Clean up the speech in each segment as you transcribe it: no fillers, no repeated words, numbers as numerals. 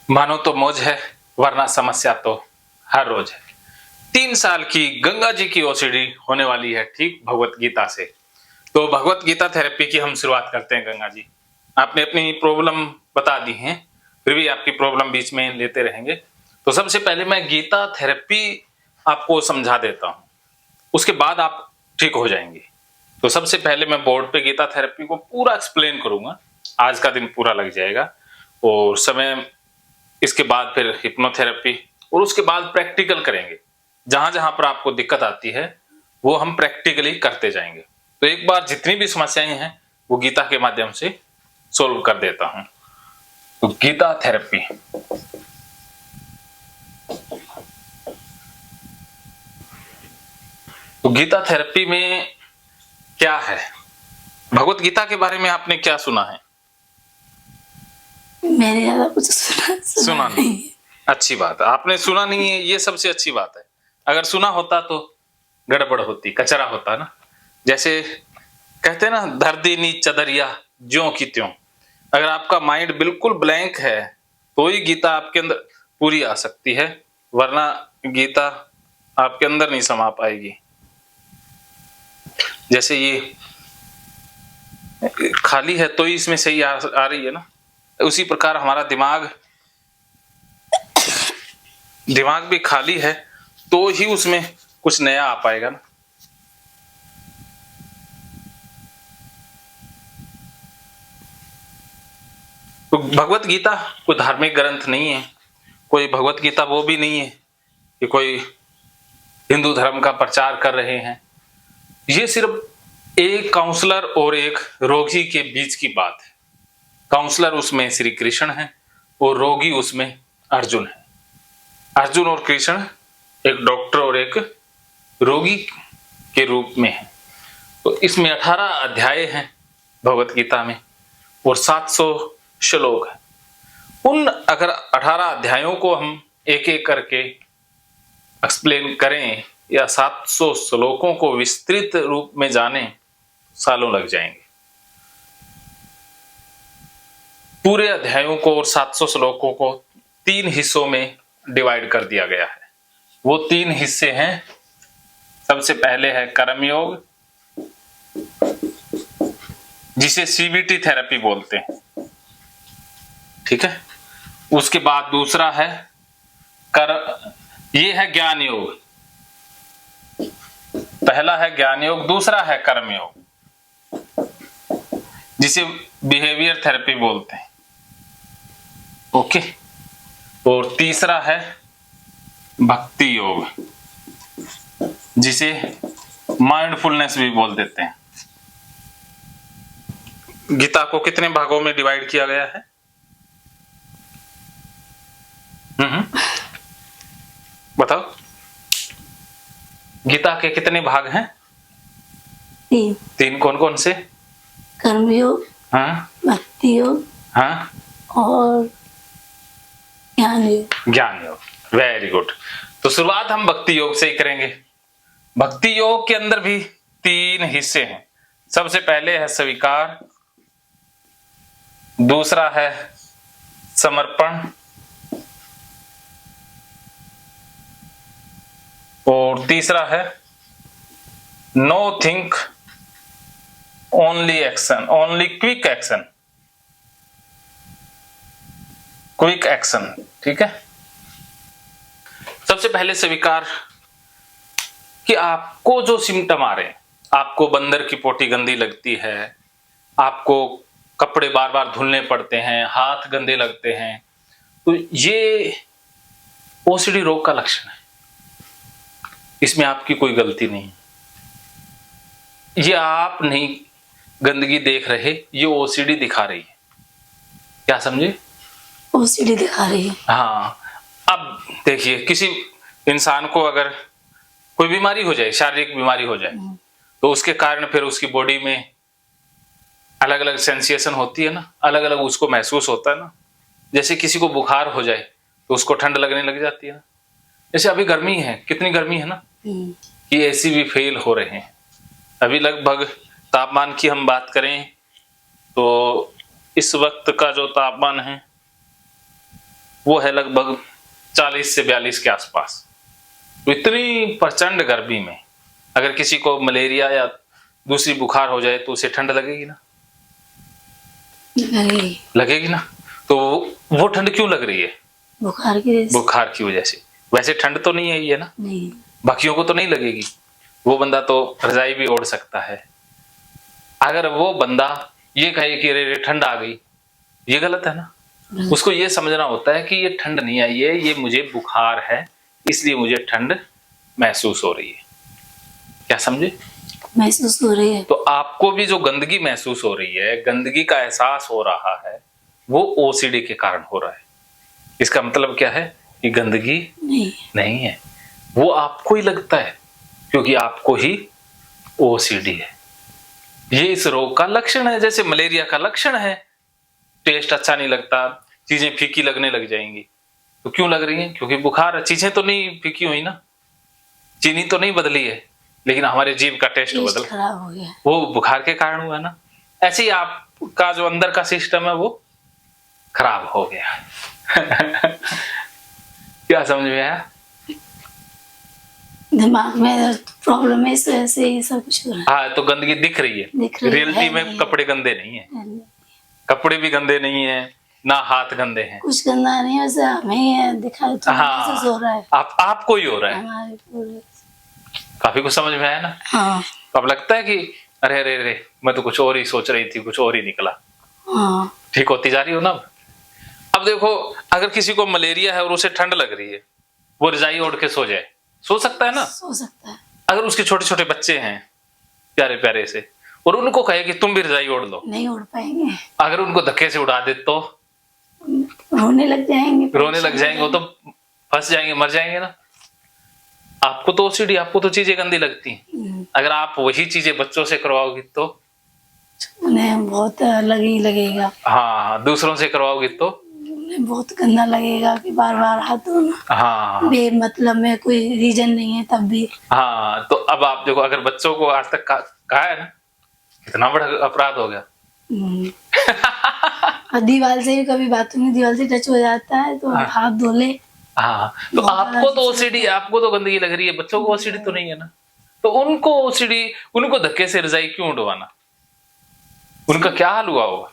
मानो तो मौज है, वरना समस्या तो हर रोज है। 3 साल की गंगा जी की ओसीडी होने वाली है ठीक भगवत गीता से। तो भगवत गीता थेरेपी की हम शुरुआत करते हैं। गंगा जी, आपने अपनी प्रॉब्लम बता दी है, फिर भी आपकी प्रॉब्लम बीच में लेते रहेंगे। तो सबसे पहले मैं गीता थेरेपी आपको समझा देता हूं, उसके बाद आप ठीक हो जाएंगे। तो सबसे पहले मैं बोर्ड पे गीता थेरेपी को पूरा एक्सप्लेन करूंगा। आज का दिन पूरा लग जाएगा और समय, इसके बाद फिर हिप्नोथेरेपी और उसके बाद प्रैक्टिकल करेंगे। जहां जहां पर आपको दिक्कत आती है वो हम प्रैक्टिकली करते जाएंगे। तो एक बार जितनी भी समस्याएं हैं वो गीता के माध्यम से सोल्व कर देता हूं। तो गीता थेरेपी, तो गीता थेरेपी में क्या है? भगवत गीता के बारे में आपने क्या सुना है? मैंने ज्यादा कुछ सुना नहीं। अच्छी बात है, आपने सुना नहीं है, ये सबसे अच्छी बात है। अगर सुना होता तो गड़बड़ होती, कचरा होता ना। जैसे कहते हैं ना, धर दी चदरिया ज्यों की त्यों। अगर आपका माइंड बिल्कुल ब्लैंक है तो ही गीता आपके अंदर पूरी आ सकती है, वरना गीता आपके अंदर नहीं समा पाएगी। जैसे ये खाली है तो ही इसमें सही आ रही है ना, उसी प्रकार हमारा दिमाग भी खाली है तो ही उसमें कुछ नया आ पाएगा ना। तो भगवत गीता कोई धार्मिक ग्रंथ नहीं है, कोई भगवत गीता वो भी नहीं है कि कोई हिंदू धर्म का प्रचार कर रहे हैं। ये सिर्फ एक काउंसलर और एक रोगी के बीच की बात है। काउंसलर उसमें श्री कृष्ण है और रोगी उसमें अर्जुन है। अर्जुन और कृष्ण एक डॉक्टर और एक रोगी के रूप में है। तो इसमें 18 अध्याय हैं भगवत गीता में और 700 श्लोक है। उन अगर 18 अध्यायों को हम एक एक करके एक्सप्लेन करें या 700 श्लोकों को विस्तृत रूप में जाने, सालों लग जाएंगे। पूरे अध्यायों को और 700 श्लोकों को 3 हिस्सों में डिवाइड कर दिया गया है। वो 3 हिस्से हैं। सबसे पहले है कर्मयोग, जिसे सीबीटी थेरेपी बोलते हैं, ठीक है। उसके बाद दूसरा है ये है ज्ञान योग। पहला है ज्ञान योग, दूसरा है कर्म योग, जिसे बिहेवियर थेरेपी बोलते हैं, ओके। और तीसरा है भक्ति योग, जिसे माइंडफुलनेस भी बोल देते हैं। गीता को कितने भागों में डिवाइड किया गया है? बताओ, गीता के कितने भाग हैं? 3 कौन कौन से? कर्मयोग, हाँ, भक्ति योग, हाँ, और ज्ञान योग। ज्ञान योग, वेरी गुड। तो शुरुआत हम भक्ति योग से ही करेंगे। भक्ति योग के अंदर भी 3 हिस्से हैं। सबसे पहले है स्वीकार, दूसरा है समर्पण और तीसरा है no think only action, only quick action, quick action, ठीक है। सबसे पहले स्वीकार कि आपको जो सिम्टम आ रहे हैं, आपको बंदर की पोटी गंदी लगती है, आपको कपड़े बार बार धुलने पड़ते हैं, हाथ गंदे लगते हैं, तो ये ओसीडी रोग का लक्षण है। इसमें आपकी कोई गलती नहीं, ये आप नहीं गंदगी देख रहे, ये ओसीडी दिखा रही है। क्या समझे? ओसीडी दिखा रही है। हाँ, अब देखिए, किसी इंसान को अगर कोई बीमारी हो जाए, शारीरिक बीमारी हो जाए, तो उसके कारण फिर उसकी बॉडी में अलग अलग सेंसेशन होती है ना, अलग अलग उसको महसूस होता है ना। जैसे किसी को बुखार हो जाए तो उसको ठंड लगने लग जाती है ना। जैसे अभी गर्मी है, कितनी गर्मी है ना, कि एसी भी फेल हो रहे हैं। अभी लगभग तापमान की हम बात करें तो इस वक्त का जो तापमान है वो है लगभग 40 से 42 के आसपास। तो इतनी प्रचंड गर्मी में अगर किसी को मलेरिया या दूसरी बुखार हो जाए तो उसे ठंड लगेगी ना, लगेगी। लगेगी ना। तो वो ठंड क्यों लग रही है? बुखार की वजह से। बुखार की वजह से। वैसे ठंड तो नहीं है ये ना, नहीं। बाकियों को तो नहीं लगेगी। वो बंदा तो रजाई भी ओढ़ सकता है। अगर वो बंदा ये कहे कि अरे ठंड आ गई, ये गलत है ना। उसको ये समझना होता है कि ये ठंड नहीं आई है, ये मुझे बुखार है, इसलिए मुझे ठंड महसूस हो रही है। क्या समझे? महसूस हो रही है। तो आपको भी जो गंदगी महसूस हो रही है, गंदगी का एहसास हो रहा है, वो ओसीडी के कारण हो रहा है। इसका मतलब क्या है कि गंदगी नहीं है, वो आपको ही लगता है क्योंकि आपको ही ओसीडी है। ये इस रोग का लक्षण है, जैसे मलेरिया का लक्षण है। टेस्ट अच्छा नहीं लगता, चीजें फीकी लगने लग जाएंगी। तो क्यों लग रही हैं? क्योंकि बुखार है। चीजें तो नहीं फीकी हुई ना, चीनी तो नहीं बदली है, लेकिन हमारे जीभ का टेस्ट बदल, खराब हो गया। वो बुखार के कारण हुआ ना। ऐसे ही आपका जो अंदर का सिस्टम है वो खराब हो गया। क्या समझ में आया? दिमाग में प्रॉब्लम है, इस वजह से ये सब कुछ हो रहा है। हाँ, तो गंदगी दिख रही है। रियलिटी में नहीं। कपड़े गंदे नहीं है, कपड़े भी गंदे नहीं है, ना हाथ गंदे हैं। कुछ गंदा नहीं है, वैसे हमें दिखाई तो महसूस हो रहा है। आपको ही हो रहा है। हमारे पूरे काफी कुछ समझ में आया ना। हाँ। अब लगता है कि अरे अरे अरे, मैं तो कुछ और ही सोच रही थी, कुछ और ही निकला। हाँ। ठीक होती जा रही हो ना। अब देखो, अगर किसी को मलेरिया है और उसे ठंड लग रही है, वो रजाई ओढ़ के सो जाए, सो सकता है ना? सो सकता है। अगर उसके छोटे छोटे बच्चे हैं प्यारे प्यारे से, और उनको कहे कि तुम भी रजाई ओढ़ लो, नहीं ओढ़ पाएंगे। अगर उनको धक्के से उड़ा दे तो रोने लग जाएंगे। वो तो फंस जाएंगे, मर जाएंगे ना। आपको तो ओसीडी, आपको तो चीजें गंदी लगती हैं। अगर आप वही चीजें बच्चों से करवाओगी तो उन्हें बहुत अलग ही लगेगा। हाँ, दूसरों से करवाओगी तो उन्हें बहुत गंदा लगेगा कि बार बार हाथ धोना। हाँ, बेमतलब में कोई रीजन नहीं है तब भी। हाँ। तो अब आप देखो, अगर बच्चों को आज तक कहा है ना, कितना बड़ा अपराध हो गया। और दीवार से भी कभी बाथरूम में दीवार से टच हो जाता है तो हाथ धो ले। हाँ, तो आपको तो ओसीडी, आपको तो गंदगी लग रही है, बच्चों को ओसीडी तो नहीं है ना। तो उनको ओसीडी, उनको धक्के से रजाई क्यों उड़वाना? उनका क्या हाल हुआ होगा?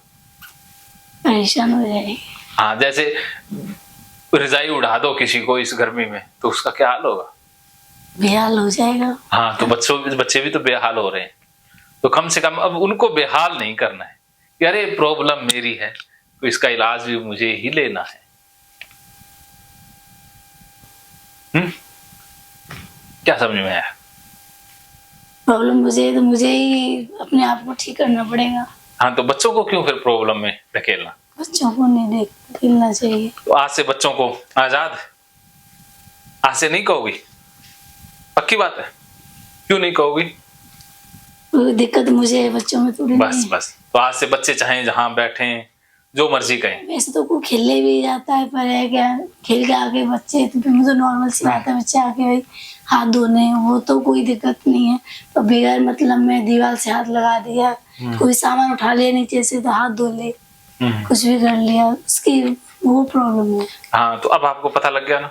परेशान हो जाएगी। हाँ, जैसे रजाई उड़ा दो किसी को इस गर्मी में, तो उसका क्या हाल होगा? बेहाल हो जाएगा। हाँ, तो बच्चे भी तो बेहाल हो रहे हैं। तो कम से कम अब उनको बेहाल नहीं करना है कि अरे प्रॉब्लम मेरी है तो इसका इलाज भी मुझे ही लेना है। क्या समझ में आया? प्रॉब्लम मुझे है तो मुझे ही अपने आप को ठीक करना पड़ेगा। हाँ, तो बच्चों को क्यों फिर प्रॉब्लम में धकेलना? बच्चों को नहीं खेलना चाहिए। तो आज से बच्चों को आजाद, आज से नहीं कहोगी? पक्की बात है? क्यों नहीं कहोगी? कोई दिक्कत मुझे है, बच्चों में थोड़ी बस नहीं। बस, तो आज से बच्चे चाहें जहां बैठे, जो मर्जी कहें। वैसे तो कोई खेलने भी जाता है, पर है क्या, खेल के आके बच्चे तो मुझे नॉर्मल सी बात है, बच्चे आके भाई हाथ धोने, वो तो कोई दिक्कत नहीं है। तो बगैर मतलब में दीवार से हाथ लगा दिया, कोई सामान उठा लिया नीचे से तो हाथ धो ले, कुछ भी कर लिया, उसकी वो प्रॉब्लम है। हाँ, तो अब आपको पता लग गया ना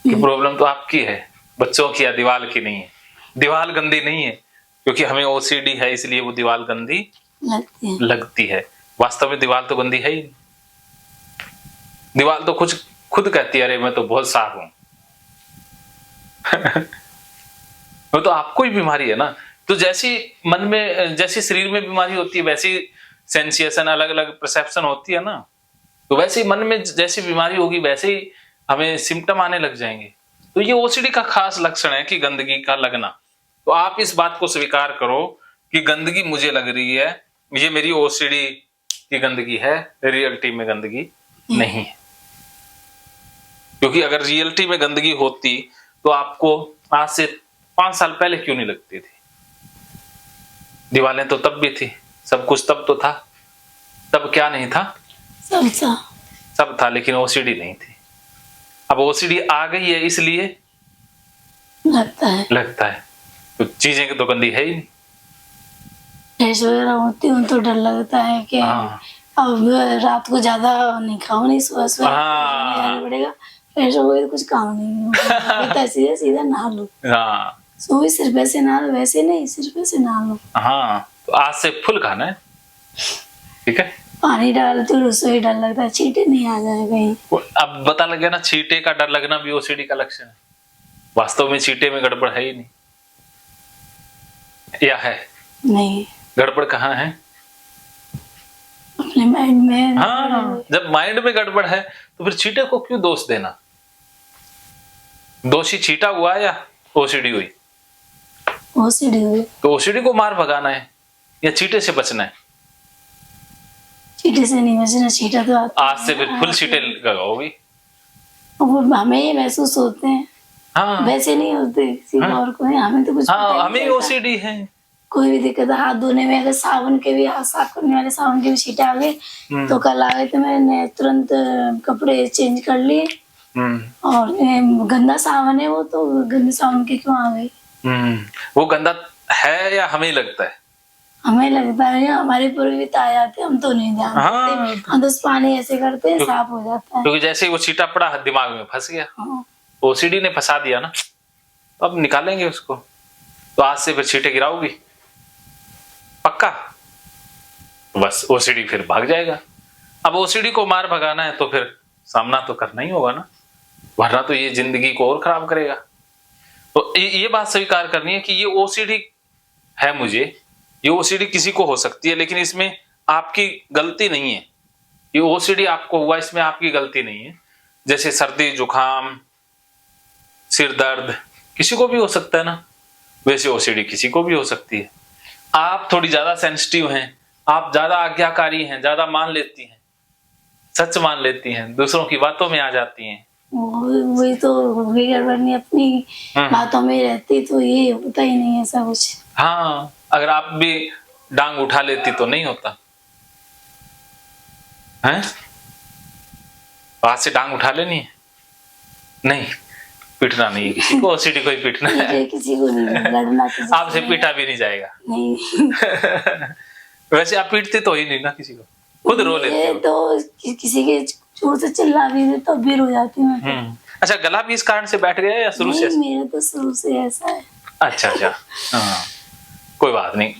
कि प्रॉब्लम तो आपकी है, बच्चों की या दीवार की नहीं है। दीवार गंदी नहीं है, क्योंकि हमें ओसीडी है इसलिए वो दीवार गंदी लगती है। वास्तव में दीवार तो गंदी है ही नहीं। दीवार तो खुद कहती है अरे मैं तो बहुत साफ हूं। वो तो आपको ही बीमारी है ना। तो जैसी मन में, जैसी शरीर में बीमारी होती है, वैसी सेंसिएशन, अलग अलग परसेप्शन होती है ना। तो वैसे ही मन में जैसी बीमारी होगी वैसे ही हमें सिम्टम आने लग जाएंगे। तो ये ओसीडी का खास लक्षण है कि गंदगी का लगना। तो आप इस बात को स्वीकार करो कि गंदगी मुझे लग रही है, ये मेरी ओसीडी की गंदगी है, रियलिटी में गंदगी नहीं है। क्योंकि अगर रियलिटी में गंदगी होती तो आपको आज से 5 साल पहले क्यों नहीं लगती थी? दीवारें तो तब भी थी, सब कुछ तब तो था। तब क्या नहीं था? सब था, लेकिन ओसीडी नहीं थी। अब ओसीडी आ गई है इसलिए लगता है। तो चीजें तो गंदी है ही नहीं। फ्रेश वगैरह होती हूँ तो डर लगता है कि अब रात को ज्यादा नहीं खाओ, नहीं सुबह सुबह हाँ। जाना पड़ेगा, फ्रेश हो गए तो कुछ काम नहीं होगा। अभी तो सीधा सीधा नहा लो, हाँ सुबह सिर्फ ऐसे नहा लो, वैसे नहीं सिर्फ ऐसे नहा लो। हाँ, तो आज से फुल खाना है, ठीक है। पानी डालती हूँ रसोई, डर लगता है छींटे नहीं आ जाए कहीं। अब पता लग गया ना, छींटे का डर लगना भी ओसीडी का लक्षण है। वास्तव में छींटे में गड़बड़ है ही नहीं, या है? नहीं, गड़बड़ कहाँ है? अपने माइंड में। हाँ, जब माइंड में गड़बड़ है तो फिर छींटे को क्यों दोष देना? दोषी छींटा हुआ या ओसीडी हुई? ओसीडी हुई। तो ओसीडी को मार भगाना है या चींटे से बचना है? चींटे से नहीं बचना, चींटा तो आता आज से फिर फुल चींटे लगाओगी। वो हमें ये महसूस होते हैं, हाँ वैसे नहीं होते किसी और को। हमें तो कुछ पता ही हाँ, नहीं हमें चलता। ओसीडी है। कोई भी दिक्कत है, हाथ धोने में अगर साबुन के भी, हाथ साफ करने वाले साबुन के भी छींटे आ गए तो कल आ गए तो मैंने तुरंत कपड़े चेंज कर लिए। और गंदा साबुन है वो, तो गंदे साबुन के क्यों आ गई? वो गंदा है या हमें लगता है? हमें लगता है हमारे पूरे भी आ जाते, हम तो नहीं ध्यान हाँ। देते, हम तो पानी ऐसे करते हैं साफ हो जाता है। क्योंकि जैसे ही वो चींटा पड़ा दिमाग में फंस गया, हाँ। ओसीडी ने फंसा दिया ना, तो अब निकालेंगे उसको। तो आज से फिर छींटे गिराओगी पक्का, बस ओसीडी फिर भाग जाएगा। अब ओसीडी को मार भगाना है तो फिर सामना तो करना ही होगा ना, वरना तो ये जिंदगी को और खराब करेगा। तो ये बात स्वीकार करनी है कि ये ओसीडी है मुझे, ये ओसीडी किसी को हो सकती है, लेकिन इसमें आपकी गलती नहीं है। ये ओसीडी आपको हुआ, इसमें आपकी गलती नहीं है। जैसे सर्दी जुकाम सिर दर्द किसी को भी हो सकता है ना, वैसे ओसीडी किसी को भी हो सकती है। आप थोड़ी ज्यादा सेंसिटिव हैं, आप ज्यादा आज्ञाकारी हैं, ज्यादा मान लेती हैं, सच मान लेती हैं, दूसरों की बातों में आ जाती हैं। वही तो होगी गड़बड़, नहीं अपनी बातों में रहती तो ये होता ही नहीं ऐसा कुछ। हाँ, अगर आप भी डांग उठा लेती तो नहीं होता है। आज से डांग उठा लेनी है, नहीं पीटना नहीं है किसी को, ओसीडी को ही पीटना है। किसी को नहीं लड़ना, आपसे पीटा भी नहीं जाएगा। नहीं। वैसे आप पीटते तो ही नहीं ना किसी को, खुद रो लेते हो। तो किसी के जोर से चिल्ला भी दे तो भी रो जाती हूँ मैं तो। अच्छा, गला भी इस कारण से बैठ गया या शुरू से? मेरा तो शुरू से ऐसा है। अच्छा अच्छा, हाँ कोई बात नहीं,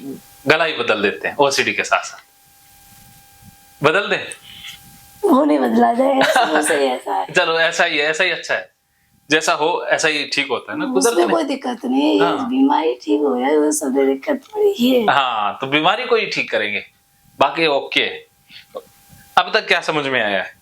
गला ही बदल देते हैं ओसीडी के साथ साथ। बदल दे? वो नहीं बदला जाएगा, शुरू से ऐसा है। चलो ऐसा ही है, ऐसा ही अच्छा है, जैसा हो ऐसा ही ठीक होता है ना। उसमें कोई दिक्कत नहीं है, हाँ। बीमारी ठीक हो जाए वो सब दिक्कत थोड़ी है। हाँ, तो बीमारी को ही ठीक करेंगे, बाकी ओके। अब तक क्या समझ में आया है?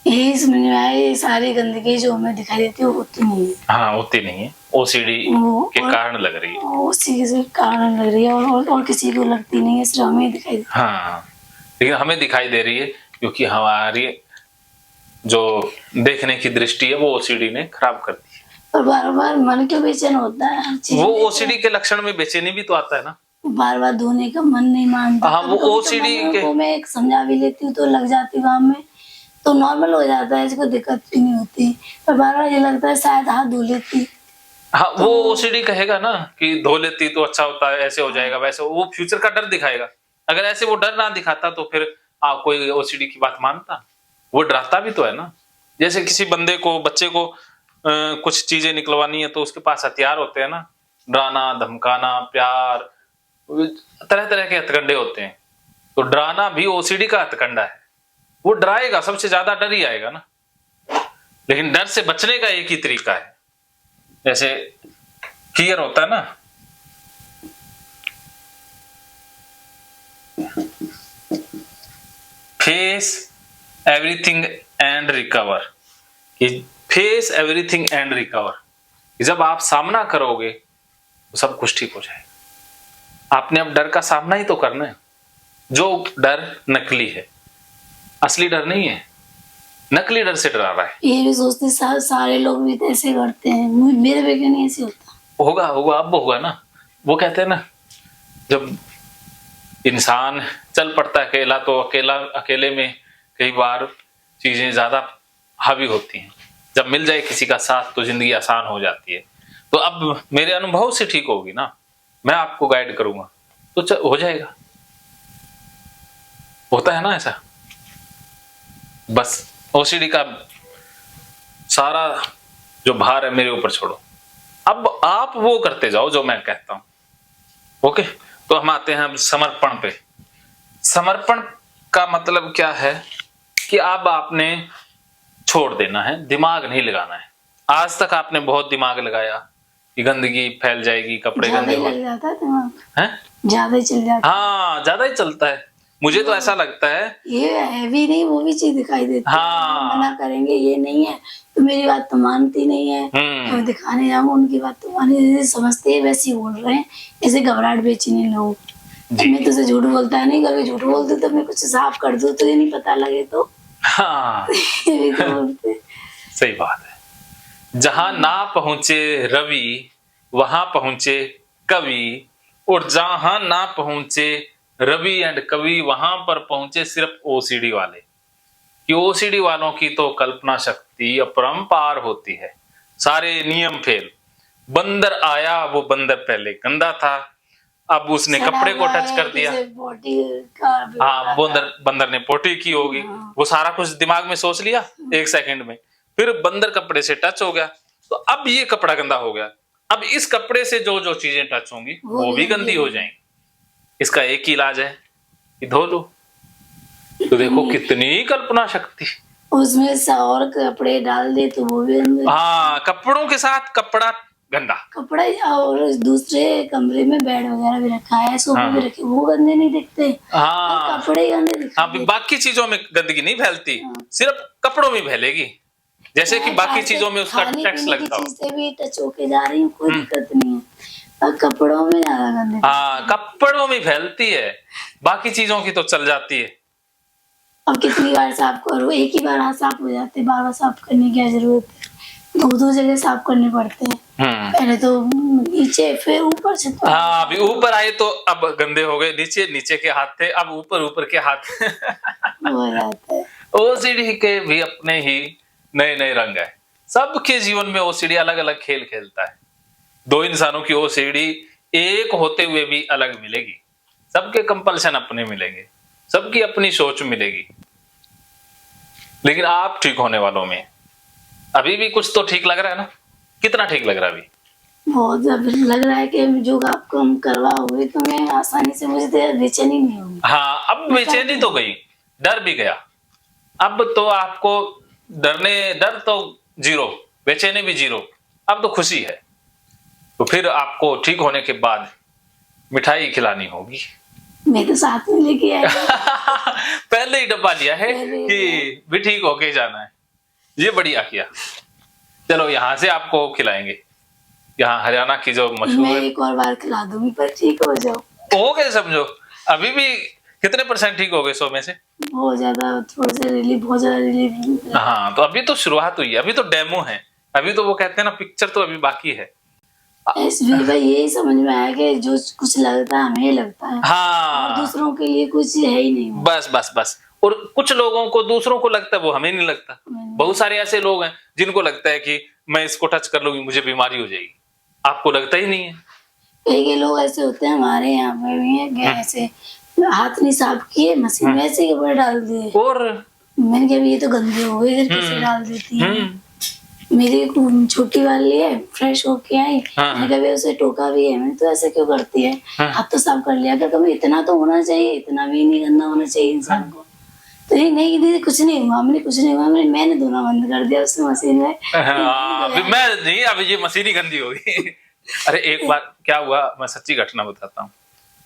यही समझ में आया, ये सारी गंदगी जो हमें दिखाई देती है वो होती नहीं है। हाँ, होती नहीं है, ओसीडी के कारण लग रही है। उसी के कारण लग रही है, और किसी को लगती नहीं है, सिर्फ हमें दिखाई देती है। हाँ, लेकिन हमें दिखाई दे रही है क्योंकि हमारी जो देखने की दृष्टि है वो ओसीडी ने खराब कर दी है। और बार बार मन क्यों बेचैन होता है हर चीज वो में? ओसीडी के लक्षण में बेचैनी भी तो आता है ना। बार बार धोने का मन नहीं मानता। हाँ, वो कभी-कभी OCD मन के- को मैं एक समझा भी लेती हूँ तो लग जाती हूँ काम में, तो नॉर्मल हो जाता है, इसको दिक्कत भी नहीं होती। पर बार बार ये लगता है शायद हाथ धो लेती। हाँ, वो ओसीडी कहेगा ना कि धो लेती तो अच्छा होता है, ऐसे हो जाएगा वैसे, वो फ्यूचर का डर दिखाएगा। अगर ऐसे वो डर ना दिखाता तो फिर कोई ओसीडी की बात मानता? वो डराता भी तो है ना। जैसे किसी बंदे को, बच्चे को कुछ चीजें निकलवानी है तो उसके पास हथियार होते हैं ना, डराना, धमकाना, प्यार, तरह तरह के हथकंडे होते हैं। तो डराना भी ओसीडी का हथकंडा है। वो डराएगा, सबसे ज्यादा डर ही आएगा ना। लेकिन डर से बचने का एक ही तरीका है, जैसे फियर होता है ना, face everything and recover. Face everything and recover, जब आप सामना करोगे तो सब कुछ ठीक हो जाएगा। आपने अब डर का सामना ही तो करना है। जो डर नकली है, असली डर नहीं है, नकली डर से डरा रहा है। ये भी सोचते सारे लोग भी तो ऐसे करते हैं, मेरे पे क्यों नहीं ऐसे होता? होगा होगा, अब होगा ना। वो कहते हैं ना, जब इंसान चल पड़ता है अकेला तो अकेले में कई बार चीजें ज्यादा हावी होती हैं। जब मिल जाए किसी का साथ तो जिंदगी आसान हो जाती है। तो अब मेरे अनुभव से ठीक होगी ना, मैं आपको गाइड करूंगा तो हो जाएगा, होता है ना ऐसा। बस ओसीडी का सारा जो भार है मेरे ऊपर छोड़ो, अब आप वो करते जाओ जो मैं कहता हूं। ओके, तो हम आते हैं अब समर्पण पे। समर्पण का मतलब क्या है कि अब आपने छोड़ देना है, दिमाग नहीं लगाना है। आज तक आपने बहुत दिमाग लगाया कि गंदगी फैल जाएगी, कपड़े ज्यादा गंदे ही हो लग जाता है दिमाग, हैं। ज्यादा ही चल जाता हाँ, ज्यादा ही चलता है, मुझे तो ऐसा लगता है। है। ये हैवी नहीं, वो भी चीज दिखाई देती है। हाँ। मना करेंगे ये नहीं है तो मेरी बात तो मानती नहीं है, तो दिखाने जाऊंगा उनकी बात तो मानी, जैसे समझते हैं वैसे ही बोल रहे हैं, ऐसे घबराहट बेचैनी लोग। जी। मैं तुझसे झूठ बोलता है नहीं, कभी झूठ बोलते तो मैं कुछ साफ कर दूं तो ये नहीं पता लगे तो हाँ, ये भी तो बोलते हैं। सही बात है। जहां ना पहुंचे रवि वहां पहुंचे कवि, और जहां ना पहुंचे रवि एंड कवि वहां पर पहुंचे सिर्फ ओसीडी वाले। कि ओसीडी वालों की तो कल्पना शक्ति अपरंपार होती है, सारे नियम फेल। बंदर आया, वो बंदर पहले गंदा था, अब उसने सड़ा कपड़े को हुआ टच है, कर दिया। जैसे बॉडी का भी हाँ, होता बंदर बंदर ने पोटी की होगी, हाँ। वो सारा कुछ दिमाग में सोच लिया 1 सेकंड में। फिर बंदर कपड़े से टच हो गया, तो अब ये कपड़ा गंदा हो गया, अब इस कपड़े से जो जो चीजें टच होंगी वो भी गंदी हो जाएंगी। इसका एक ही इलाज है कि धो लो। तो देखो कितनी कल्पना शक्ति। उसमें से और कपड़े डाल दे तो वो भी अंदर हाँ, कपड़ों के साथ कपड़ा गंदा। कपड़ा, और दूसरे कमरे में बेड वगैरह भी रखा है, सोफे हाँ। भी रखे, वो गंदे नहीं दिखते, हाँ, कपड़े ही गंदे हाँ, दिखते। बाकी चीजों में गंदगी नहीं फैलती, हाँ। सिर्फ कपड़ों में फैलेगी, जैसे कि बाकी चीजों में उसका टैक्स लगता हो। चीजें भी टच होके जा रही हूँ, कोई दिक्कत नहीं है, और कपड़ों में ज्यादा गंदे। हाँ, कपड़ों में फैलती है, बाकी चीजों की तो चल जाती है। अब कितनी बार साफ करो, एक ही बार हाथ साफ हो जाते, बार बार साफ करने की क्या जरूरत है, दो जगह साफ करने पड़ते हैं। पहले तो नीचे फिर ऊपर से। हाँ, अभी ऊपर आए तो अब गंदे हो गए, नीचे नीचे के हाथ थे अब ऊपर ऊपर के हाथ हो जाता है। ओसीडी के भी अपने ही नए नए रंग है। सबके जीवन में ओसीडी अलग अलग खेल खेलता है। दो इंसानों की ओसीडी एक होते हुए भी अलग मिलेगी, सबके कंपल्शन अपने मिलेंगे, सबकी अपनी सोच मिलेगी। लेकिन आप ठीक होने वालों में अभी भी कुछ तो ठीक लग रहा है ना? कितना ठीक लग रहा है अभी? बहुत अब लग रहा है कि जो आपको हम करवाओगे तो मैं आसानी से, मुझे बेचैनी नहीं होगी। हाँ, अब बेचैनी तो गई, डर भी गया। अब तो आपको डर तो जीरो, बेचैनी भी जीरो, अब तो खुशी है। तो फिर आपको ठीक होने के बाद मिठाई खिलानी होगी। मैं तो साथ में लेके आई पहले ही डब्बा लिया है कि भी ठीक होके जाना है, ये बढ़िया किया। चलो, यहाँ से आपको खिलाएंगे, यहाँ हरियाणा की जो मशहूर मैं एक और बार खिला दूंगी, पर ठीक हो जाओ। हो गए समझो। अभी भी कितने % ठीक हो गए 100 में से? बहुत ज्यादा, थोड़ा सा रिलीफ, बहुत ज्यादा रिलीफ। हाँ, तो अभी तो शुरुआत हुई है, अभी तो डेमो है, अभी तो वो कहते हैं ना पिक्चर तो अभी बाकी है। भाई यही समझ में आया कि जो कुछ लगता है हमें लगता है, हाँ, और दूसरों के लिए कुछ है ही नहीं। बस बस बस। और कुछ लोगों को दूसरों को लगता है, वो हमें नहीं लगता। बहुत सारे ऐसे लोग हैं जिनको लगता है कि मैं इसको टच कर लूंगी मुझे बीमारी हो जाएगी, आपको लगता ही नहीं है। कई लोग ऐसे होते हैं, हमारे यहाँ पे भी है, ऐसे हाथ नहीं साफ किए, मशीन में ऐसे कपड़े डाल दिए, और मैंने कहा ये तो गंदे हो गए, इधर कैसे डाल देती है। मेरी एक छोटी वाली है, फ्रेश होके आई, मैंने कभी उसे टोका भी है, मैंने तो ऐसे क्यों करती है, हाथ तो साफ कर लिया कर, कभी इतना तो होना चाहिए, इतना भी नहीं गंदा होना चाहिए इंसान को। तो नहीं दीदी कुछ नहीं हुआ, मैंने कुछ नहीं हुआ, मैंने धोना बंद कर दिया उसने मशीन में। अभी मैं नहीं, अभी ये मशीन ही गंदी होगी। अरे एक बार क्या हुआ, मैं सच्ची घटना बताता हूँ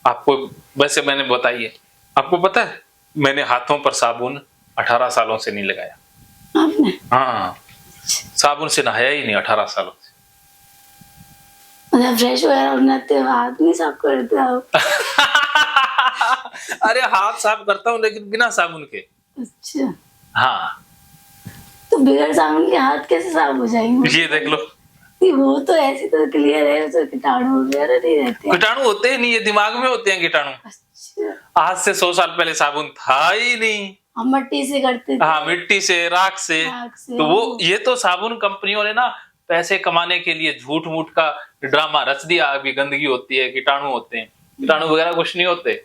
आपको, वैसे मैंने बताई है। आपको पता है मैंने हाथों पर साबुन 18 सालों से नहीं लगाया। आपने? हाँ, साबुन से नहाया ही नहीं 18 सालों से। मतलब फ्रेश वगैरह होना तो हाथ नहीं साफ करते आप? अरे हाथ साफ करता हूँ लेकिन बिना साबुन के। अच्छा, हाँ, तो बगैर साबुन के हाथ कैसे साफ हो जाएंगे? ये देख लो। वो तो ऐसे तो क्लियर है, उसमें कीटाणु वगैरह नहीं रहते। कीटाणु होते ही नहीं, ये दिमाग में होते हैं कीटाणु। अच्छा, आज से 100 साल पहले साबुन था ही नहीं। हम मिट्टी से करते थे। हाँ, मिट्टी से, राख से। तो वो ये तो साबुन कंपनियों ने ना पैसे कमाने के लिए झूठ मूठ का ड्रामा रच दिया। अभी गंदगी होती है, कीटाणु होते हैं, कीटाणु वगैरह कुछ नहीं होते।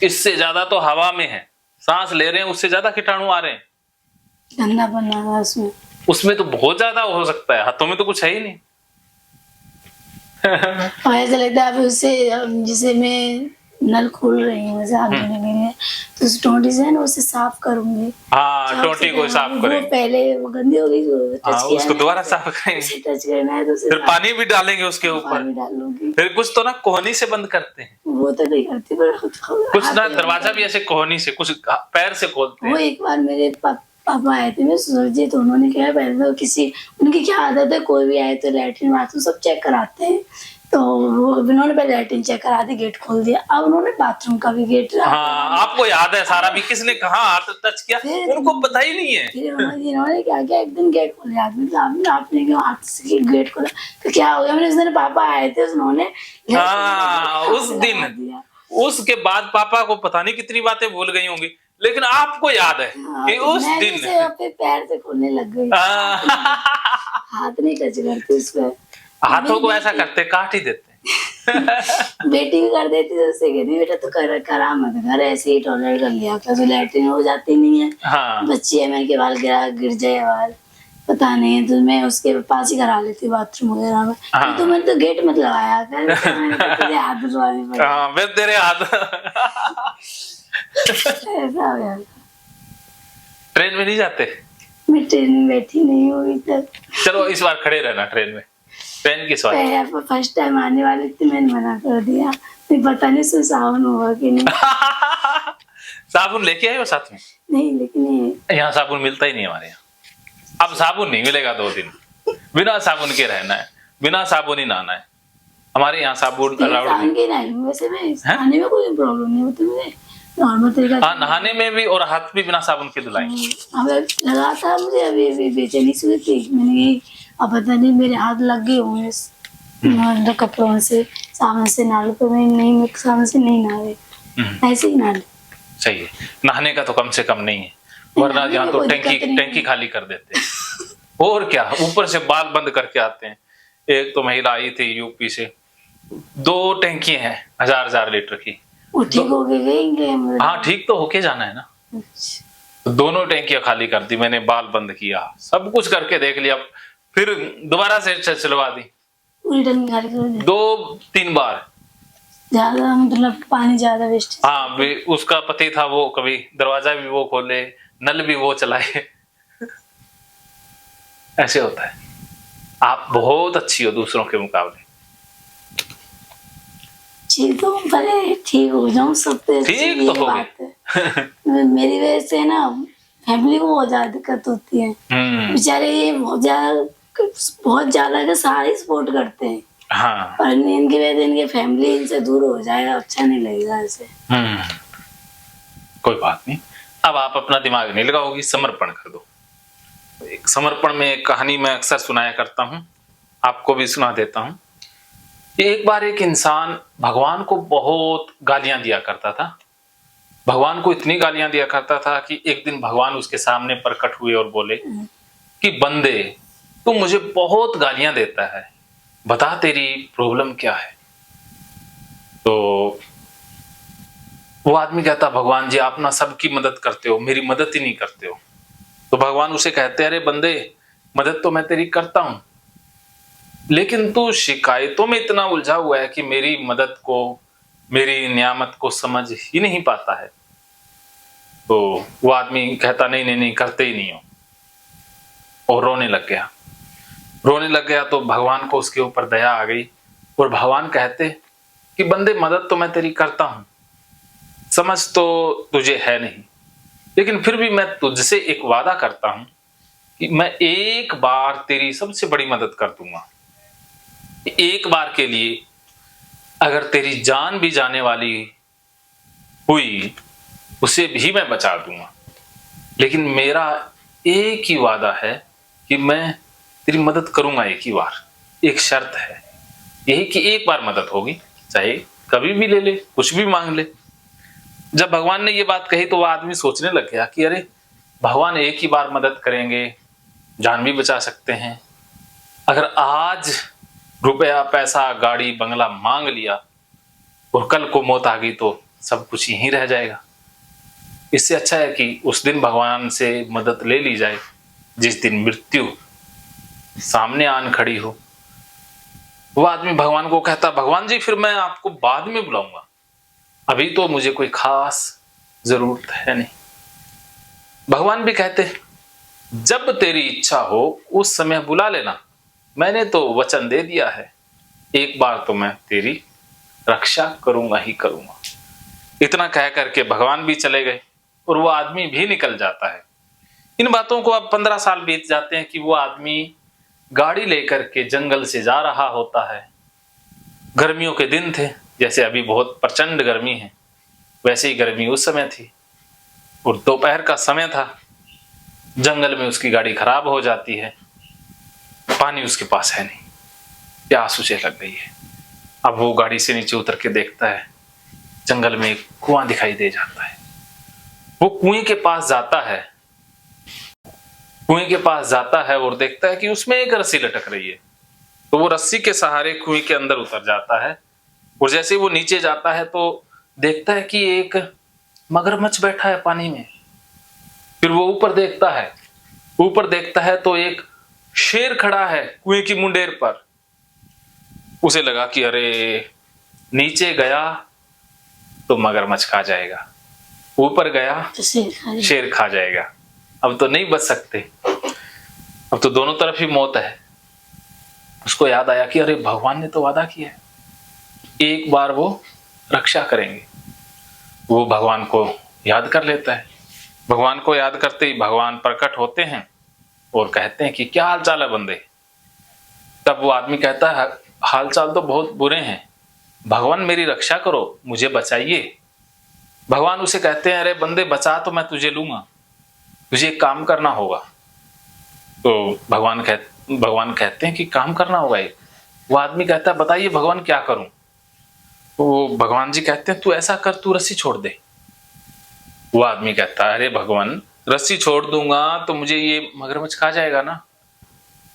इससे ज्यादा तो हवा में है, सांस ले रहे हैं उससे ज्यादा कीटाणु आ रहे हैं। गंदा बना हुआ उसमें। उसमें तो बहुत ज्यादा हो सकता है, हाथों में तो कुछ है ही नहीं। और ऐसा लगता है अभी उससे जैसे मैं नल खोल रही हूँ वैसे हाथ धोने के लिए, तो उस टोंटी से है ना उसे साफ करूंगी। हाँ, टोटी को साफ वो करेंगे। पहले वो गंदी हो गई, जो टच हाँ, किया उसको ना, दोबारा साफ करेंगे। उसे टच करना है तो उसे फिर साफ पानी भी डालेंगे उसके ऊपर। पानी डालूंगी। फिर कुछ तो ना कोहनी से बंद करते हैं, वो तो नहीं करती पर कुछ हाथ ना में दरवाजा भी ऐसे कोहनी से, कुछ पैर से खोलते वो हैं। एक बार मेरे पापा आए थे, मैं सोची तो उन्होंने क्या है, पहले तो किसी उनकी क्या आदत है, कोई भी आए तो लैट्रिन बाथरूम सब चेक कराते हैं, तो वो उन्होंने पहले लैट्रिन चेक करा दी, गेट खोल दिया, अब उन्होंने बाथरूम का भी गेट हाँ, आपको याद है सारा भी, किसने कहाँ हाथ टच किया उनको पता ही नहीं है। फिर इन्होंने क्या किया, एक दिन गेट खोल दिया, आपने क्यों हाथ से गेट खोला, तो क्या हो गया, मैंने उस दिन पापा आए थे, उन्होंने हाँ, उस दिन दिया। उसके बाद पापा को पता नहीं कितनी बातें भूल गई होंगी, लेकिन आपको याद है कि उस मैं दिन जैसे अपने पैर से खोलने लग गई, हाथ नहीं टच करती उस पर। हाथों को ऐसा करते काट ही देते। बेटी भी कर देती तो उससे कहती बेटा तो करा मत, घर ऐसे ही टॉयलेट कर लिया कर, तो लैट्रिन हो जाती नहीं है। हाँ, बच्ची है, मैं के बाल गिर जाए बाल, पता नहीं, तो मैं उसके पास ही करा लेती बाथरूम वगैरह में। हाँ। तो मैंने तो गेट मत लगाया कर, मैंने कहा तुझे हाथ धुलवाने पड़े। हाँ, वे तेरे हाथ। ऐसा हो गया। ट्रेन में नहीं जाते? मैं ट्रेन में बैठी नहीं हूँ अभी तक। चलो इस बार खड़े रहना ट्रेन में, ट्रेन की सवारी। फर्स्ट टाइम आने वाली थी, मैंने मना कर दिया, नहीं पता नहीं उसमें सावन होगा कि नहीं। साबुन लेके आए हो साथ में? नहीं, लेकिन यहाँ साबुन मिलता ही नहीं हमारे यहाँ। अब साबुन नहीं मिलेगा 2 दिन, बिना साबुन के रहना है, बिना साबुन ही नहाना है। हमारे यहाँ साबुन अलाउड नहीं। वैसे मैं नहाने में कोई प्रॉब्लम नहीं होती मुझे, नॉर्मल तरीका। हाँ, नहाने में भी, और हाथ भी बिना साबुन के धुलाएंगे। अब लगा था मुझे, अभी बेचैनी सी हुई थी, मैंने कही अब पता नहीं मेरे हाथ लग गए होंगे कपड़ों से, साबुन से नहा लो, तो मैं नहीं, साबुन से नहीं नहा रही, ऐसे ही नहा लो। सही है, नहाने का तो कम से कम नहीं है, वरना यहाँ तो टैंकी खाली कर देते हैं। और क्या, ऊपर से बाल बंद करके आते हैं। एक तो महिला आई थी यूपी से, 2 टैंकी हैं 1000 लीटर की। वो ठीक हो गए? हाँ, ठीक तो होके जाना है ना। दोनों टैंकियां खाली कर दी मैंने, बाल बंद किया, सब कुछ करके देख लिया, फिर दोबारा से चलवा दी, पूरी टंकी खाली कर दी 2-3 बार। ज्यादा मतलब पानी ज्यादा वेस्ट। हाँ, उसका पति था, वो कभी दरवाजा भी वो खोले, नल भी वो चलाए। ऐसे होता है। आप बहुत अच्छी हो दूसरों के मुकाबले। ठीक तो पहले ठीक हो जाऊं, सब तो ठीक तो हो बात है। मेरी वजह से ना फैमिली को बहुत ज्यादा दिक्कत होती है, बेचारे ये बहुत ज्यादा का सारे सपोर्ट करते हैं। हाँ, पर इनकी वजह से इनकी फैमिली इनसे दूर हो जाएगा, अच्छा नहीं लगेगा ऐसे। कोई बात नहीं, अब आप अपना दिमाग नहीं लगाओगी, समर्पण कर दो। एक समर्पण में एक कहानी मैं अक्सर सुनाया करता हूँ, आपको भी सुना देता हूँ। एक बार एक इंसान भगवान को बहुत गालियां दिया करता था। भगवान को इतनी गालियां दिया करता था कि एक दिन भगवान उसके सामने प्रकट हुए और बोले कि बंदे, तू मुझे बहुत गालियां देता है, बता तेरी प्रॉब्लम क्या है। तो वो आदमी कहता, भगवान जी आप ना सबकी मदद करते हो, मेरी मदद ही नहीं करते हो। तो भगवान उसे कहते, अरे बंदे, मदद तो मैं तेरी करता हूं, लेकिन तू शिकायतों में इतना उलझा हुआ है कि मेरी मदद को, मेरी नियामत को समझ ही नहीं पाता है। तो वो आदमी कहता, नहीं नहीं नहीं, करते ही नहीं हो, और रोने लग गया। रोने लग गया तो भगवान को उसके ऊपर दया आ गई, और भगवान कहते कि बंदे, मदद तो मैं तेरी करता हूं, समझ तो तुझे है नहीं, लेकिन फिर भी मैं तुझसे एक वादा करता हूं कि मैं एक बार तेरी सबसे बड़ी मदद कर दूंगा। एक बार के लिए अगर तेरी जान भी जाने वाली हुई, उसे भी मैं बचा दूंगा, लेकिन मेरा एक ही वादा है कि मैं तेरी मदद करूंगा एक ही बार। एक शर्त है, यही कि एक बार मदद होगी, चाहे कभी भी ले ले, कुछ भी मांग ले। जब भगवान ने ये बात कही तो वह आदमी सोचने लग गया कि अरे, भगवान एक ही बार मदद करेंगे, जान भी बचा सकते हैं। अगर आज रुपया, पैसा, गाड़ी, बंगला मांग लिया और कल को मौत आ गई तो सब कुछ यहीं रह जाएगा। इससे अच्छा है कि उस दिन भगवान से मदद ले ली जाए जिस दिन मृत्यु सामने आन खड़ी हो। वो आदमी भगवान को कहता, भगवान जी फिर मैं आपको बाद में बुलाऊंगा, अभी तो मुझे कोई खास जरूरत है नहीं। भगवान भी कहते, जब तेरी इच्छा हो उस समय बुला लेना, मैंने तो वचन दे दिया है, एक बार तो मैं तेरी रक्षा करूंगा ही करूंगा। इतना कह करके भगवान भी चले गए और वो आदमी भी निकल जाता है। इन बातों को अब 15 साल बीत जाते हैं कि वो आदमी गाड़ी लेकर के जंगल से जा रहा होता है। गर्मियों के दिन थे, जैसे अभी बहुत प्रचंड गर्मी है वैसे ही गर्मी उस समय थी, और दोपहर का समय था। जंगल में उसकी गाड़ी खराब हो जाती है, पानी उसके पास है नहीं, प्यास उसे लग गई है। अब वो गाड़ी से नीचे उतर के देखता है, जंगल में एक कुआं दिखाई दे जाता है। वो कुएं के पास जाता है, कुएं के पास जाता है और देखता है कि उसमें एक रस्सी लटक रही है। तो वो रस्सी के सहारे कुएं के अंदर उतर जाता है, और जैसे वो नीचे जाता है तो देखता है कि एक मगरमच्छ बैठा है पानी में। फिर वो ऊपर देखता है तो एक शेर खड़ा है कुएं की मुंडेर पर। उसे लगा कि अरे नीचे गया तो मगरमच्छ खा जाएगा, ऊपर गया तो शेर खा जाएगा, अब तो नहीं बच सकते, अब तो दोनों तरफ ही मौत है। उसको याद आया कि अरे भगवान ने तो वादा किया है, एक बार वो रक्षा करेंगे। वो भगवान को याद कर लेता है। भगवान को याद करते ही भगवान प्रकट होते हैं और कहते हैं कि क्या हाल चाल है बंदे। तब वो आदमी कहता है, हाल चाल तो बहुत बुरे हैं, भगवान मेरी रक्षा करो, मुझे बचाइए। भगवान उसे कहते हैं, अरे बंदे बचा तो मैं तुझे लूंगा, तुझे एक काम करना होगा। तो भगवान कहते हैं कि काम करना होगा एक। वो आदमी कहता है, बताइए भगवान क्या करूं। तो भगवान जी कहते हैं, तू ऐसा कर, तू रस्सी छोड़ दे। वो आदमी कहता है, अरे भगवान रस्सी छोड़ दूंगा तो मुझे ये मगरमच्छ खा जाएगा ना।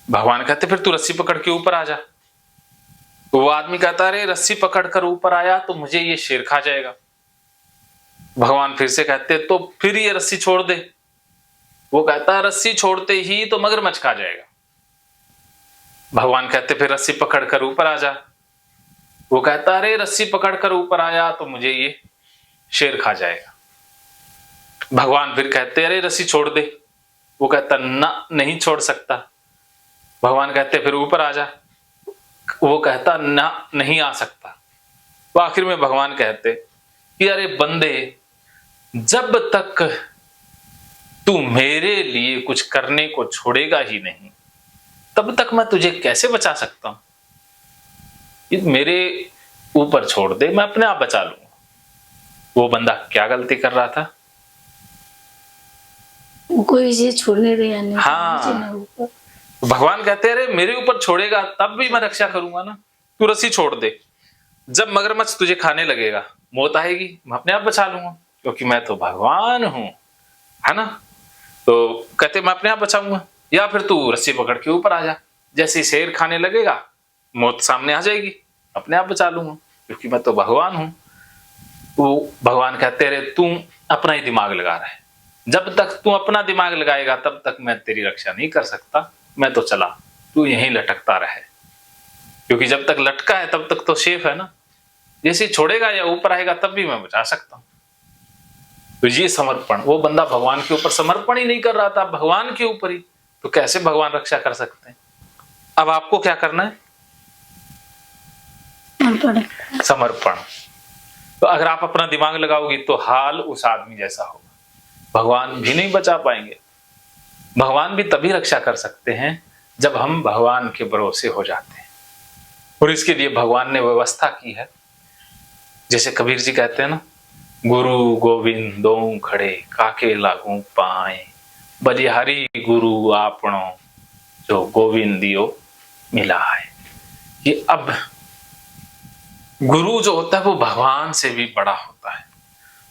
भगवान कहते, फिर तू रस्सी पकड़ के ऊपर आ जा। तो वो आदमी कहता है, अरे रस्सी पकड़ कर ऊपर आया तो मुझे ये शेर खा जाएगा। भगवान फिर से कहते, तो फिर ये रस्सी छोड़ दे। वो कहता है, रस्सी छोड़ते ही तो मगरमच्छ खा जाएगा। भगवान कहते, फिर रस्सी पकड़ कर ऊपर आ जा। वो कहता, अरे रस्सी पकड़ कर ऊपर आया तो मुझे ये शेर खा जाएगा। भगवान फिर कहते, अरे रस्सी छोड़ दे। वो कहता, ना नहीं छोड़ सकता। भगवान कहते, फिर ऊपर आ जा। वो कहता, ना नहीं आ सकता। तो आखिर में भगवान कहते कि अरे बंदे, जब तक तू मेरे लिए कुछ करने को छोड़ेगा ही नहीं तब तक मैं तुझे कैसे बचा सकता हूं। मेरे ऊपर छोड़ दे, मैं अपने आप बचा लूंगा। वो बंदा क्या गलती कर रहा था? कोई चीज छोड़ने दिया नहीं। हाँ, भगवान कहते हैं, अरे मेरे ऊपर छोड़ेगा तब भी मैं रक्षा करूंगा ना, तू रस्सी छोड़ दे। जब मगरमच्छ तुझे खाने लगेगा, मौत आएगी, मैं अपने आप बचा लूंगा, क्योंकि मैं तो भगवान हूं, है ना। तो कहते, मैं अपने आप बचाऊंगा, या फिर तू रस्सी पकड़ के ऊपर आ जा, जैसे शेर खाने लगेगा मौत सामने आ जाएगी, अपने आप बचा लूंगा, क्योंकि मैं तो भगवान हूं। वो भगवान कहते, रहे तू अपना ही दिमाग लगा रहा है, जब तक तू अपना दिमाग लगाएगा तब तक मैं तेरी रक्षा नहीं कर सकता, मैं तो चला, तू यहीं लटकता रहे, क्योंकि जब तक लटका है तब तक तो सेफ है ना, जैसे छोड़ेगा या ऊपर आएगा तब भी मैं बचा सकता हूं। तो ये समर्पण, वो बंदा भगवान के ऊपर समर्पण ही नहीं कर रहा था, भगवान के ऊपर ही, तो कैसे भगवान रक्षा कर सकते हैं। अब आपको क्या करना है? समर्पण। तो अगर आप अपना दिमाग लगाओगी तो हाल उस आदमी जैसा होगा, भगवान भी नहीं बचा पाएंगे। भगवान भी तभी रक्षा कर सकते हैं जब हम भगवान के भरोसे हो जाते हैं, और इसके लिए भगवान ने व्यवस्था की है। जैसे कबीर जी कहते हैं ना, गुरु गोविंद दो खड़े काके लागू पाए, बलिहारी गुरु आपनो जो गोविंद दियो मिला है। ये अब गुरु जो होता है वो भगवान से भी बड़ा होता है।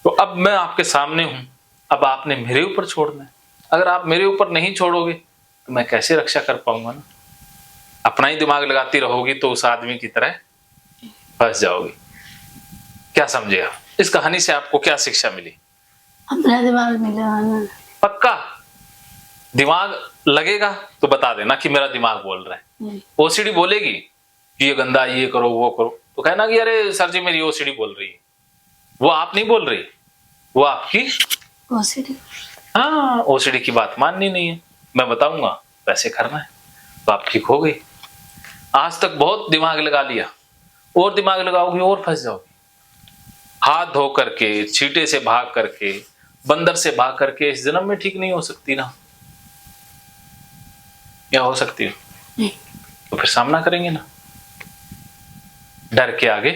तो अब मैं आपके सामने हूं, अब आपने मेरे ऊपर छोड़ना है। अगर आप मेरे ऊपर नहीं छोड़ोगे तो मैं कैसे रक्षा कर पाऊंगा ना। अपना ही दिमाग लगाती रहोगी तो उस आदमी की तरह फंस जाओगी। क्या समझे आप? इस कहानी से आपको क्या शिक्षा मिली? अपना दिमाग नहीं लगाना। पक्का? दिमाग लगेगा तो बता देना कि मेरा दिमाग बोल रहा है। नहीं। ओसीडी बोलेगी कि ये गंदा, ये करो, वो करो, तो कहना कि अरे सर जी मेरी ओसीडी बोल रही है। वो आप नहीं बोल रही, वो आपकी ओसीडी। हाँ, ओसीडी की बात माननी नहीं है। मैं बताऊंगा वैसे करना है तो आप ठीक हो गई। आज तक बहुत दिमाग लगा लिया, और दिमाग लगाओगी और फंस जाओगी। हाथ धो करके, छींटे से भाग करके, बंदर से भाग करके इस जन्म में ठीक नहीं हो सकती ना, या हो सकती है? नहीं। तो फिर सामना करेंगे ना, डर के आगे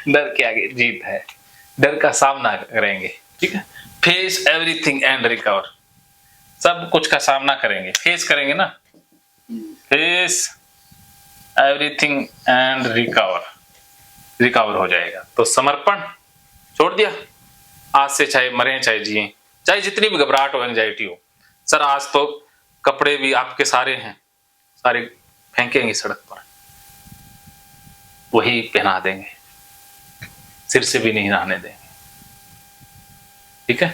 डर के आगे जीत है। डर का सामना करेंगे, ठीक है। फेस एवरीथिंग एंड रिकवर, सब कुछ का सामना करेंगे, फेस करेंगे ना, face everything and recover, recover हो जाएगा। तो समर्पण छोड़ दिया, आज से चाहे मरे चाहे जिए, चाहे जितनी भी घबराहट हो, एंजाइटी हो, सर आज तो कपड़े भी आपके सारे हैं, सारे फेंकेंगे सड़क पर, वही पहना देंगे, सिर से भी नहीं नहाने देंगे, ठीक है।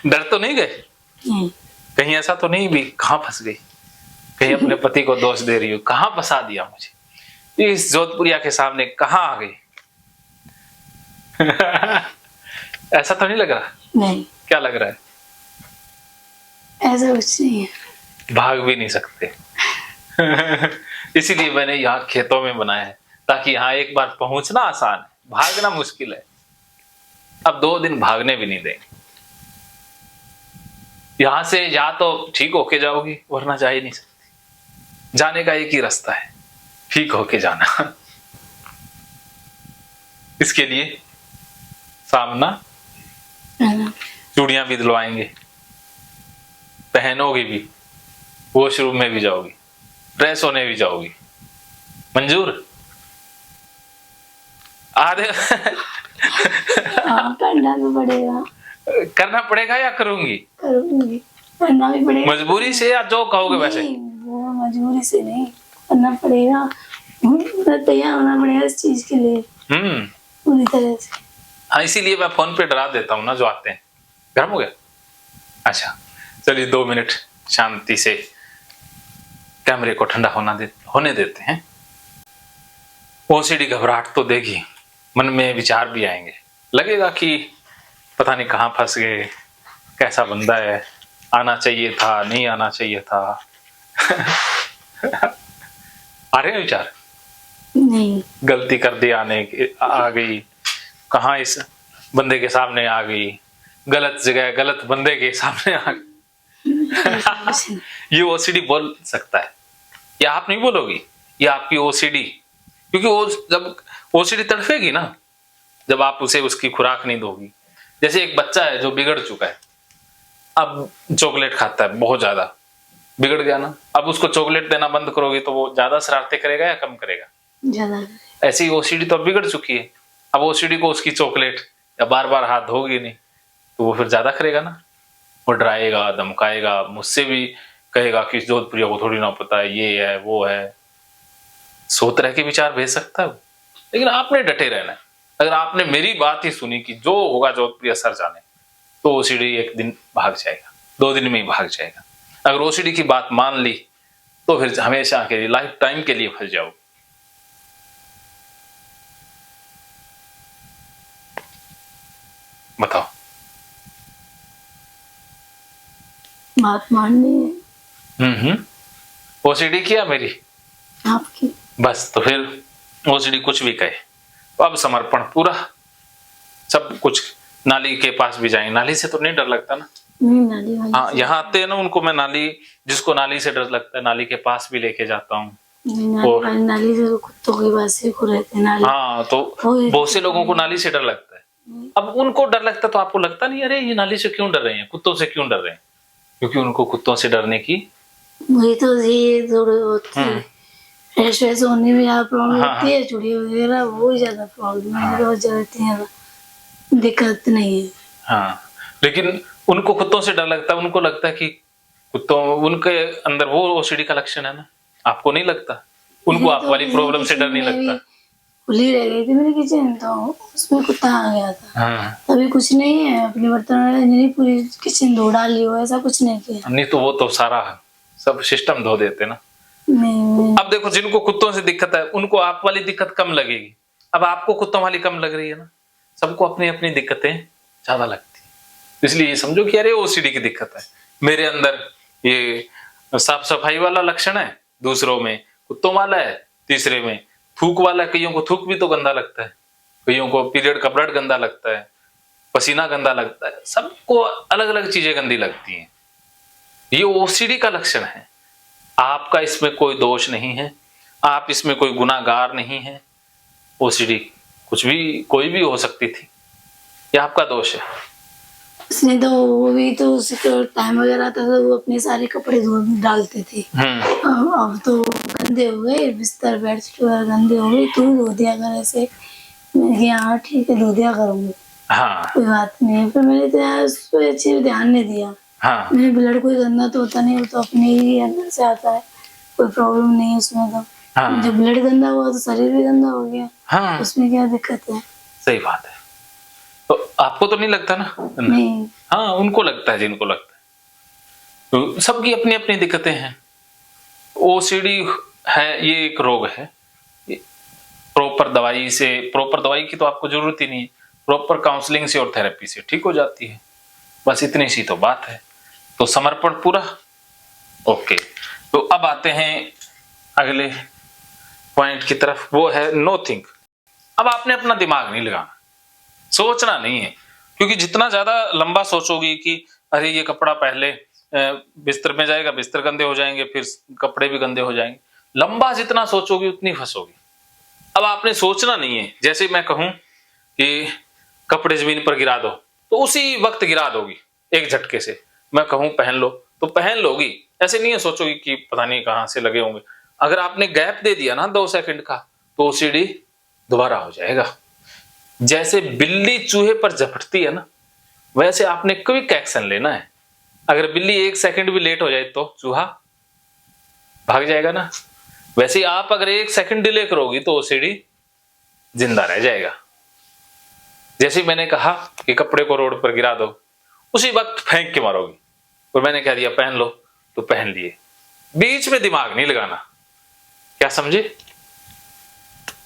डर तो नहीं गए? कहीं ऐसा तो नहीं भी कहां फंस गई, कहीं अपने पति को दोष दे रही हो, कहां फंसा दिया मुझे, इस जोधपुरिया के सामने कहां आ गई? ऐसा तो नहीं लग रहा? नहीं। क्या लग रहा है? ऐसा कुछ नहीं है। भाग भी नहीं सकते। इसीलिए मैंने यहाँ खेतों में बनाया है, ताकि यहाँ एक बार पहुंचना आसान है, भागना मुश्किल है। अब 2 दिन भागने भी नहीं देंगे। यहां से या तो ठीक होके जाओगी, वरना जा ही नहीं सकती। जाने का एक ही रास्ता है, ठीक होके जाना। इसके लिए सामना, चूड़ियां भी दिलवाएंगे, पहनोगे भी, वॉशरूम में भी जाओगी, ड्रेस होने भी जाओगी, मंजूर? आधे करना भी पड़ेगा। करना पड़ेगा या करूंगी? करूंगी, करना भी पड़ेगा। मजबूरी से या जो कहोगे वैसे? नहीं, वो मजबूरी से नहीं, करना पड़ेगा। तैयार होना पड़ेगा इस चीज के लिए पूरी तरह से। हाँ, इसीलिए मैं फोन पे डरा देता हूँ ना जो आते हैं। गर्म हो गया? अच्छा, चलिए 2 मिनट शांति से कैमरे को ठंडा होने देते हैं। ओसीडी घबराहट तो देगी, मन में विचार भी आएंगे, लगेगा कि पता नहीं कहाँ फंस गए, कैसा बंदा है, आना चाहिए था, नहीं आना चाहिए था। आ रहे हैं विचार? नहीं। गलती कर दी, आ गई, कहाँ इस बंदे के सामने आ गई, गलत जगह गलत बंदे के सामने आ गई। ये ओसीडी बोल सकता है, या आप नहीं बोलोगी, ये आपकी ओसीडी। क्योंकि वो जब ओसीडी तड़फेगी ना, जब आप उसे उसकी खुराक नहीं दोगी। जैसे एक बच्चा है जो बिगड़ चुका है, अब चॉकलेट खाता है, बहुत ज्यादा बिगड़ गया ना, अब उसको चॉकलेट देना बंद करोगे तो वो ज्यादा शरारतें करेगा या कम करेगा? ज्यादा। ऐसी ही ओसीडी तो अब बिगड़ चुकी है, अब ओसीडी को उसकी चॉकलेट या बार बार हाथ धोगी नहीं तो वो फिर ज्यादा करेगा ना, वो डराएगा, धमकाएगा, मुझसे भी कहेगा कि जोधपुरिया को थोड़ी ना पता है, ये है वो है, 100 तरह के विचार भेज सकता है। लेकिन आपने डटे रहना है। अगर आपने मेरी बात ही सुनी कि जो होगा जोधपुरिया सर जाने, तो ओसीडी एक दिन भाग जाएगा, 2 दिन में ही भाग जाएगा। अगर ओसीडी की बात मान ली तो फिर हमेशा के लिए, लाइफ टाइम के लिए फंस जाओ। बताओ। बात माननी है। ओसीडी किया मेरी आपकी, बस, तो फिर ओसीडी कुछ भी कहे तो अब समर्पण पूरा, सब कुछ। नाली के पास भी जाएंगे, नाली से तो नहीं डर लगता ना। नाली वाली। हाँ, यहाँ आते हैं ना, उनको मैं नाली, जिसको नाली से डर लगता है, नाली के पास भी लेके जाता हूँ। नाली से तो कुत्तों के पास ही को रहते हैं नाली। हाँ, तो बहुत से लोगों को नाली से डर लगता है। अब उनको डर लगता तो आपको लगता नहीं, अरे ये नाली से क्यों डर रहे हैं, कुत्तों से क्यों डर रहे हैं? क्योंकि उनको कुत्तों से डरने की वही तो ये थोड़ी होती है, ऐसे होने में ज्यादा प्रॉब्लम होती है, चूड़ी वगैरह वो ज्यादा प्रॉब्लम है, बहुत ज्यादा दिक्कत नहीं है। हाँ, लेकिन उनको कुत्तों से डर लगता है, उनको लगता है कि कुत्तों, उनके अंदर वो ओसीडी का लक्षण है ना, आपको नहीं लगता? उनको आप वाली प्रॉब्लम से डर नहीं लगता? खुली रह गई थी मेरी किचन, तो उसमें कुत्ता आ गया था। हाँ। तभी कुछ नहीं है, अपने बर्तन नहीं, पूरी किचन धो डाली हो, ऐसा कुछ नहीं किया। नहीं तो वो तो सारा सब सिस्टम धो देते ना। नहीं अब देखो, जिनको कुत्तों से दिक्कत है उनको आप वाली दिक्कत कम लगेगी, अब आपको कुत्तों वाली कम लग रही है ना। सबको अपनी अपनी दिक्कतें ज्यादा लगती है, इसलिए ये समझो कि अरे ओसीडी की दिक्कत है, मेरे अंदर ये साफ सफाई वाला लक्षण है, दूसरों में कुत्तों वाला है, तीसरे में थूक वाला है। कईयों को थूक भी तो गंदा लगता है, कईयों को पीरियड का ब्लड गंदा लगता है, पसीना गंदा लगता है, सबको अलग अलग चीजें गंदी लगती हैं। ये ओसीडी का लक्षण है। आपका इसमें कोई दोष नहीं है, आप इसमें कोई गुनाहगार नहीं है। ओसीडी कुछ भी कोई भी हो सकती थी, ये आपका दोष है। उसने तो वो भी तो उसका टाइम वगैरह था, तो वो अपने सारे कपड़े धो डालते थे। अब तो गंदे हो गए, बिस्तर बेडशीट वगैरह गंदे हो गए, तू धो दिया कर ऐसे। मैंने कहा हाँ ठीक है, धो दिया करूंगी, हाँ कोई बात नहीं है। फिर मैंने तो यार उस पर अच्छे से ध्यान नहीं दिया। हाँ मेरे ब्लड कोई गंदा तो होता नहीं, वो तो अपने ही अंदर से आता है, कोई प्रॉब्लम नहीं है उसमें तो। हाँ जब ब्लड गंदा हुआ तो शरीर भी गंदा हो गया, हाँ, उसमें क्या दिक्कत है? सही बात है। तो आपको तो नहीं लगता ना? नहीं, हाँ, उनको लगता है जिनको लगता है। तो सबकी अपनी अपनी दिक्कतें हैं। ओसीडी है, ये एक रोग है। प्रॉपर दवाई की तो आपको जरूरत ही नहीं है, प्रॉपर काउंसलिंग से और थेरेपी से ठीक हो जाती है, बस इतनी सी तो बात है। तो समर्पण पूरा ओके। तो अब आते हैं अगले पॉइंट की तरफ, वो है नो थिंक। अब आपने अपना दिमाग नहीं लगाना, सोचना नहीं है, क्योंकि जितना ज्यादा लंबा सोचोगी कि अरे ये कपड़ा पहले बिस्तर में जाएगा, बिस्तर गंदे हो जाएंगे, फिर कपड़े भी गंदे हो जाएंगे, लंबा जितना सोचोगी उतनी फंसोगी। अब आपने सोचना नहीं है। जैसे मैं कहूं कि कपड़े जमीन पर गिरा दो, तो उसी वक्त गिरा दोगी एक झटके से। मैं कहूं पहन लो तो पहन लोगी, ऐसे नहीं है सोचोगी कि पता नहीं कहां से लगे होंगे। अगर आपने गैप दे दिया ना 2 सेकंड का, तो ओसीडी दोबारा हो जाएगा। जैसे बिल्ली चूहे पर झपटती है ना, वैसे आपने क्विक एक्शन लेना है। अगर बिल्ली 1 सेकंड भी लेट हो जाए तो चूहा भाग जाएगा ना, वैसे आप अगर 1 सेकंड डिले करोगी तो ओसीडी जिंदा रह जाएगा। जैसे मैंने कहा कि कपड़े को रोड पर गिरा दो, उसी वक्त फेंक के मारोगी। और मैंने कह दिया पहन लो तो पहन लिए, बीच में दिमाग नहीं लगाना। क्या समझे?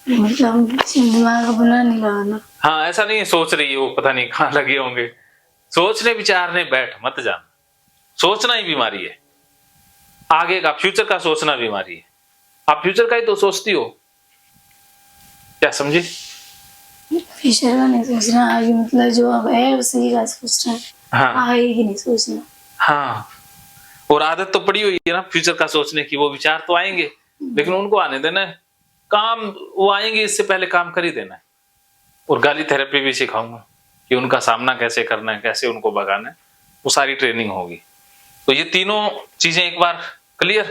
मतलब दिमाग अपना नहीं लगाना। हाँ, ऐसा नहीं सोच रही है वो पता नहीं कहां लगे होंगे, सोचने विचारने बैठ मत जाना। सोचना ही बीमारी है, आगे का फ्यूचर का सोचना बीमारी है। आप फ्यूचर का ही तो सोचती हो। क्या समझी? फ्यूचर का नहीं सोचना, आगे मतलब जो अब है उसी का सोचना है। हाँ आगे की नहीं सोचना। हाँ, और आदत तो पड़ी हुई है ना फ्यूचर का सोचने की, वो विचार तो आएंगे, लेकिन उनको आने देना है। काम वो आएंगे, इससे पहले काम कर ही देना है। और गाली थेरेपी भी सिखाऊंगा कि उनका सामना कैसे करना है, कैसे उनको भगाना है, वो सारी ट्रेनिंग होगी। तो ये तीनों चीजें एक बार क्लियर,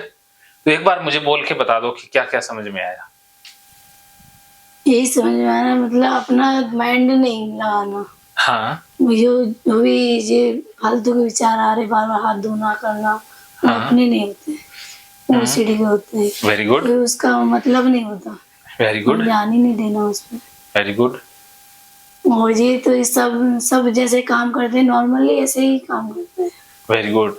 तो एक बार मुझे बोल के बता दो कि क्या क्या समझ में आया। यही समझ में आ रहा है, मतलब अपना माइंड नहीं लगाना। हाँ जो भी ये फालतू के विचार आ रहे, बार बार हाथ धोना करना, वो हाँ। अपने नहीं होते, वो ओसीडी के होते हैं। वेरी गुड, कोई उसका मतलब नहीं होता, वेरी गुड, ध्यान ही नहीं देना उसमें। Very good. और ये तो ये सब जैसे काम करते हैं नॉर्मली, ऐसे ही काम करते हैं। Very good.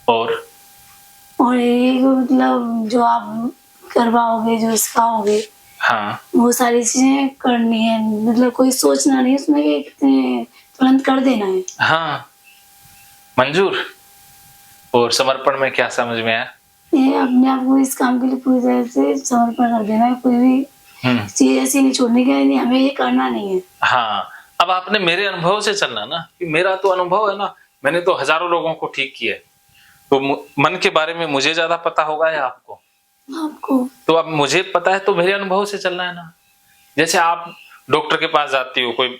और ये मतलब जो आप करवाओगे, जो सिखाओगे, हाँ वो सारी चीजें करनी है। मतलब कोई सोचना नहीं उसमें कि कितने तुरंत कर देना है। हाँ, मंजूर। और समर्पण में क्या समझ में आया? ये अपने आप को इस काम के लिए पूरी तरह से समर्पण कर देना है, कोई भी चीज ऐसी नहीं छोड़नी कि नहीं हमें ये करना नहीं है। हाँ, अब आपने मेरे अनुभव से चलना ना, कि मेरा तो अनुभव है ना, मैंने तो हजारों लोगों को ठीक किया है, तो मन के बारे में मुझे ज्यादा पता होगा या आपको? तो अब मुझे पता है तो मेरे अनुभव से चलना है ना। जैसे आप डॉक्टर के पास जाती हो, कोई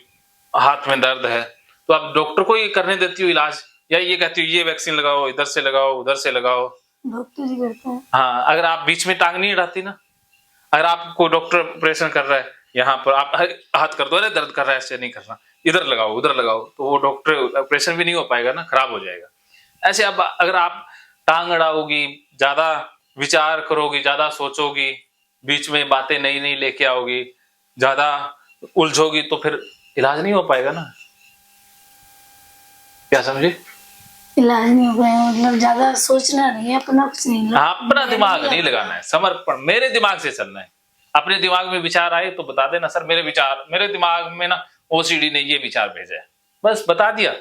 हाथ में दर्द है, तो आप डॉक्टर को ही करने देती हो इलाज, या ये कहती हो ये वैक्सीन लगाओ, इधर से लगाओ, उधर से लगाओ? डॉक्टर ही करता है। हाँ, अगर आप बीच में टांग नहीं अड़ाती ना, अगर आपको डॉक्टर ऑपरेशन कर रहा है, यहाँ पर आप हाथ कर दो, अरे दर्द कर रहा है, ऐसे नहीं करना, इधर लगाओ उधर लगाओ, तो वो डॉक्टर ऑपरेशन भी नहीं हो पाएगा ना, खराब हो जाएगा। ऐसे अब अगर आप टांग अड़ाओगी, ज्यादा विचार करोगी, ज्यादा सोचोगी, बीच में बातें नई नई लेके आओगी, ज्यादा उलझोगी तो फिर इलाज नहीं हो पाएगा ना। क्या समझे? इलाज नहीं हो पाया मतलब ज्यादा सोचना नहीं है, अपना कुछ नहीं हाँ, अपना दिमाग नहीं लगाना है, समर्पण, मेरे दिमाग से चलना है। अपने दिमाग में विचार आए तो बता देना, सर मेरे दिमाग में ना ओसीडी ने ये विचार भेजा है, बस बता दिया।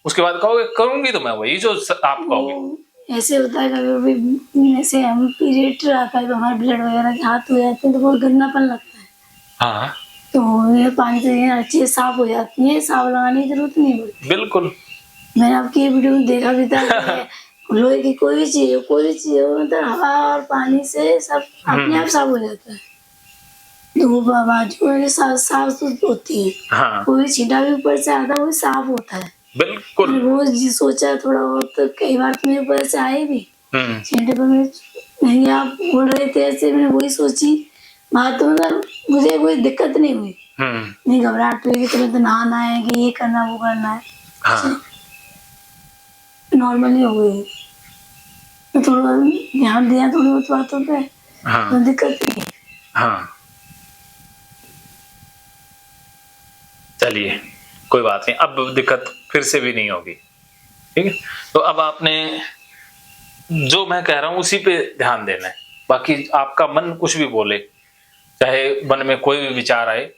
उसके बाद कहोगे करूंगी तो मैं वही जो आप कहोगे। वो ऐसे होता है कभी कभी, जैसे हम पीरियड आता है तो हमारे ब्लड वगैरह के हाथ हो जाते हैं तो बहुत गंदापन लगता है, हाँ तो ये पानी से ये अच्छी साफ हो जाती है, साफ लगाने की जरूरत नहीं पड़ती। बिल्कुल। मैंने आपकी ये वीडियो में देखा भी था कि लोहे की कोई भी चीज हो मतलब हवा और पानी से सब अपने आप साफ हो जाता है। धूप बाजू में साफ साफ सुथरी होती है, हाँ कोई छींटा भी ऊपर से आता है वो भी साफ होता है। बिल्कुल। मैंने रोज जी सोचा थोड़ा बहुत, तो कई बार तो मेरे ऊपर से आए भी छींटे पर। मैं नहीं, आप बोल रहे थे ऐसे, मैंने वही सोची बात, तो मतलब मुझे कोई दिक्कत नहीं हुई, नहीं घबराहट हुई कि तुम्हें तो नहाना है कि ये करना वो करना है, हाँ नॉर्मली हो गई। तो थोड़ा ध्यान दिया थोड़ी बहुत बातों पे, हाँ तो दिक्कत नहीं। हाँ, चलिए कोई बात नहीं, अब दिक्कत फिर से भी नहीं होगी, ठीक है। तो अब आपने जो मैं कह रहा हूं उसी पे ध्यान देना है, बाकी आपका मन कुछ भी बोले, चाहे मन में कोई भी विचार आए,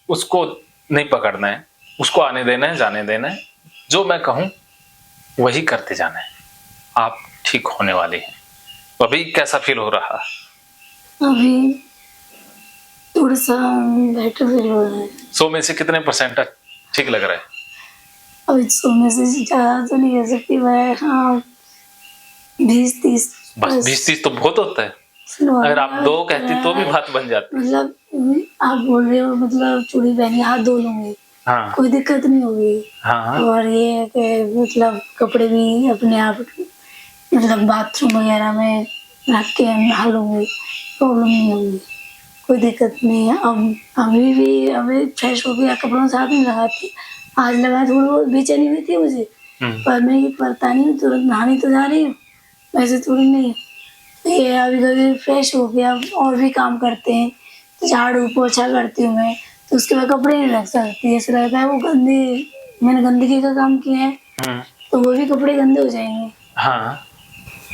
उसको नहीं पकड़ना है, उसको आने देना है, जाने देना है। जो मैं कहूं वही करते जाना है, आप ठीक होने वाले हैं। तो अभी कैसा फील हो रहा? अभी थोड़ा सा बेटर फील हो रहा है। 100 में से कितने % ठीक लग रहा है? अभी 100 में से ज्यादा तो नहीं कह सकती मैं, हाँ 20-30 बस 20-30 तो बहुत होता है। अगर आप 2 कहती तो भी बात बन जाती। मतलब आप बोल रहे हो मतलब चूड़ी पहनी हाथ धो लूंगी, हाँ कोई दिक्कत नहीं होगी। हाँ और ये है कि मतलब कपड़े भी अपने आप मतलब बाथरूम वगैरह में रख के नहा लूंगी, प्रॉब्लम नहीं होगी, कोई दिक्कत नहीं है। अब अभी फ्रेश हो गया, कपड़ों साथ में लगाती, आज लगा थोड़ी बहुत बेचैनी हुई थी मुझे, पर मैं ये पता नहीं तुरंत नहाने तो जा रही हूँ, वैसे थोड़ी नहीं। ये अभी कभी फ्रेश हो गया और भी काम करते हैं, तो झाड़ू पोछा करती हूँ मैं, तो उसके बाद कपड़े नहीं रख सकती, ऐसा लगता है वो गंदे, मैंने गंदगी का काम किया है तो वो भी कपड़े गंदे हो जाएंगे, हाँ,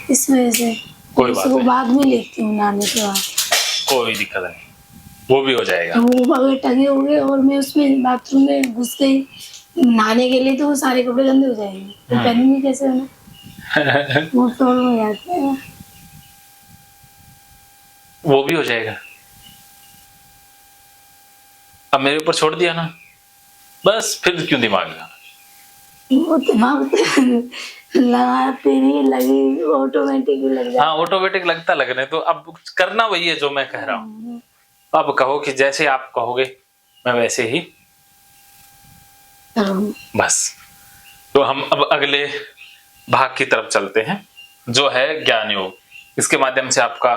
इस वजह से कोई बात उसको नहीं, बाद में लेती हूँ नहाने के बाद। कोई दिक्कत नहीं, वो भी हो जाएगा। वो अगर टंगे हो गए और मैं उसमें बाथरूम में घुस गई नहाने के लिए तो वो सारे कपड़े गंदे हो जाएंगे, तो पहनेंगे कैसे उन्हें, वो प्रॉब्लम हो जाती है। वो भी हो जाएगा। अब मेरे ऊपर छोड़ दिया ना, बस फिर क्यों दिमाग लगाना। वो दिमाग पे लगाती नहीं, लगी ऑटोमेटिक लग जाती। हाँ ऑटोमेटिक लगता लगने, तो अब करना वही है जो मैं कह रहा हूँ। अब कहो कि जैसे आप कहोगे मैं वैसे ही, बस। तो हम अब अगले भाग की तरफ चलते हैं, जो है ज्ञान योग। इसके माध्यम से आपका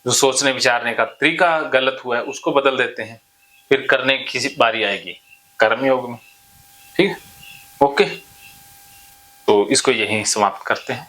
जो सोचने विचारने का तरीका गलत हुआ है उसको बदल देते हैं, फिर करने की बारी आएगी कर्म योग में, ठीक है। ओके, तो इसको यहीं समाप्त करते हैं।